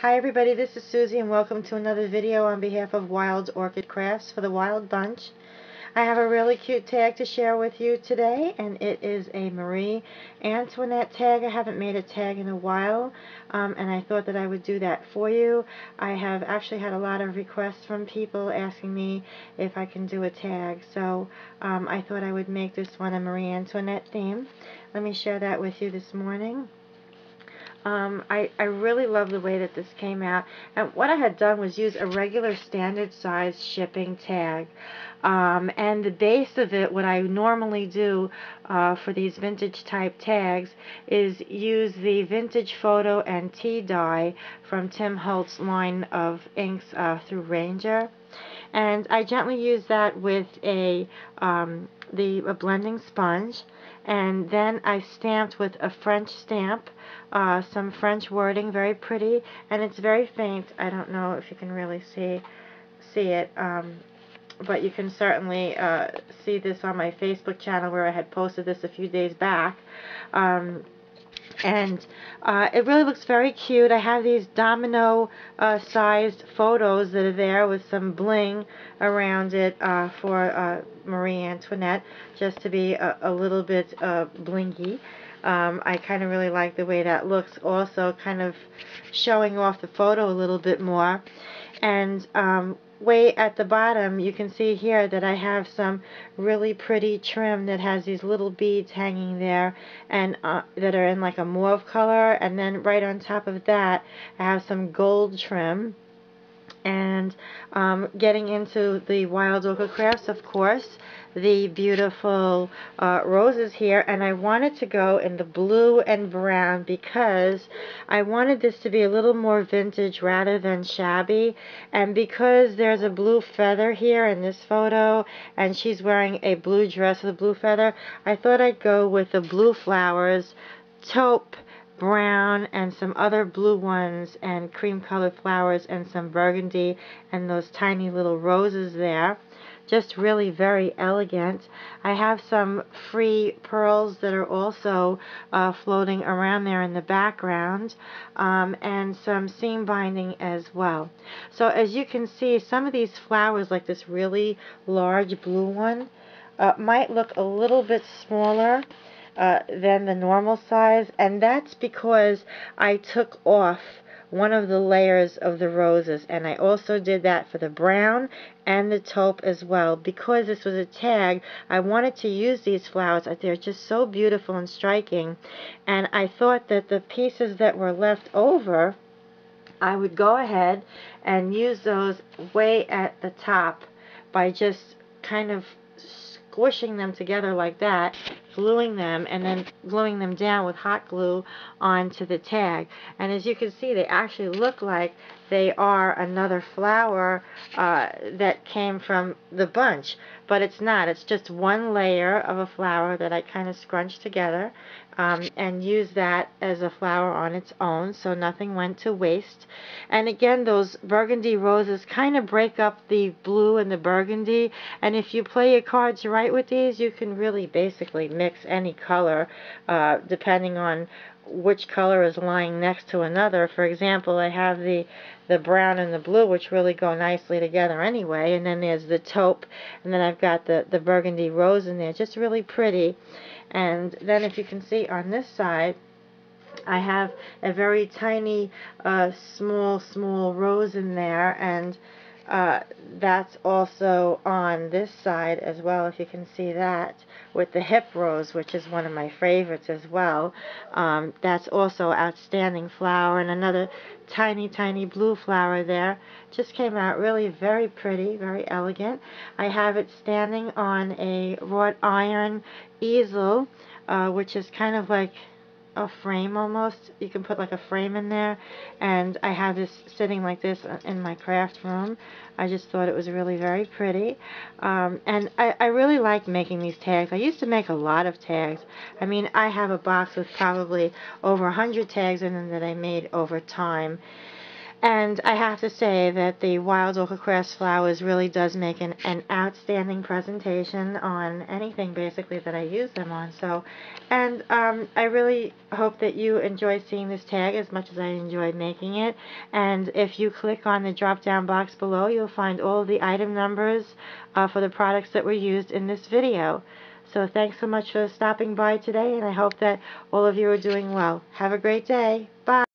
Hi everybody, this is Susie and welcome to another video on behalf of Wild Orchid Crafts for the Wild Bunch. I have a really cute tag to share with you today, and it is a Marie Antoinette tag. I haven't made a tag in a while, and I thought that I would do that for you. I have actually had a lot of requests from people asking me if I can do a tag, so I thought I would make this one a Marie Antoinette theme. Let me share that with you this morning. I really love the way that this came out, and what I had done was use a regular standard size shipping tag, and the base of it, what I normally do for these vintage type tags is use the Vintage Photo and Tea dye from Tim Holtz's line of inks through Ranger, and I gently use that with a blending sponge, and then I stamped with a French stamp, some French wording, very pretty, and it's very faint. I don't know if you can really see it, but you can certainly see this on my Facebook channel where I had posted this a few days back. And it really looks very cute. I have these domino sized photos that are there with some bling around it for Marie Antoinette, just to be a little bit blingy. I kind of really like the way that looks, also kind of showing off the photo a little bit more. And way at the bottom you can see here that I have some really pretty trim that has these little beads hanging there, and that are in like a mauve color, and then right on top of that I have some gold trim. And getting into the Wild Orchid Crafts, of course, the beautiful roses here, and I wanted to go in the blue and brown because I wanted this to be a little more vintage rather than shabby, and because there's a blue feather here in this photo and she's wearing a blue dress with a blue feather, I thought I'd go with the blue flowers, taupe, brown, and some other blue ones, and cream colored flowers, and some burgundy, and those tiny little roses there. Just really very elegant. I have some free pearls that are also floating around there in the background, and some seam binding as well. So as you can see, some of these flowers, like this really large blue one, might look a little bit smaller than the normal size, and that's because I took off one of the layers of the roses, and I also did that for the brown and the taupe as well. Because this was a tag, I wanted to use these flowers. They're just so beautiful and striking, and I thought that the pieces that were left over, I would go ahead and use those way at the top by just kind of squishing them together like that, gluing them, and then gluing them down with hot glue onto the tag. And as you can see, they actually look like they are another flower that came from the bunch, but it's not. It's just one layer of a flower that I kind of scrunched together and used that as a flower on its own, so nothing went to waste. And again, those burgundy roses kind of break up the blue and the burgundy, and if you play your cards right with these, you can really basically mix any color depending on which color is lying next to another. For example, I have the brown and the blue, which really go nicely together anyway, and then there's the taupe, and then I've got the burgundy rose in there, just really pretty. And then if you can see on this side, I have a very tiny small rose in there, and that's also on this side as well, if you can see that, with the hip rose, which is one of my favorites as well. That's also outstanding flower, and another tiny blue flower there. Just came out really very pretty, very elegant. I have it standing on a wrought iron easel, which is kind of like a frame almost. You can put like a frame in there, and I have this sitting like this in my craft room. I just thought it was really very pretty, and I really like making these tags. I used to make a lot of tags. I mean, I have a box with probably over 100 tags in them that I made over time. And I have to say that the Wild Ochre Crest flowers really does make an outstanding presentation on anything basically that I use them on. So, and I really hope that you enjoy seeing this tag as much as I enjoyed making it. And if you click on the drop down box below, you'll find all the item numbers for the products that were used in this video. So thanks so much for stopping by today, and I hope that all of you are doing well. Have a great day. Bye.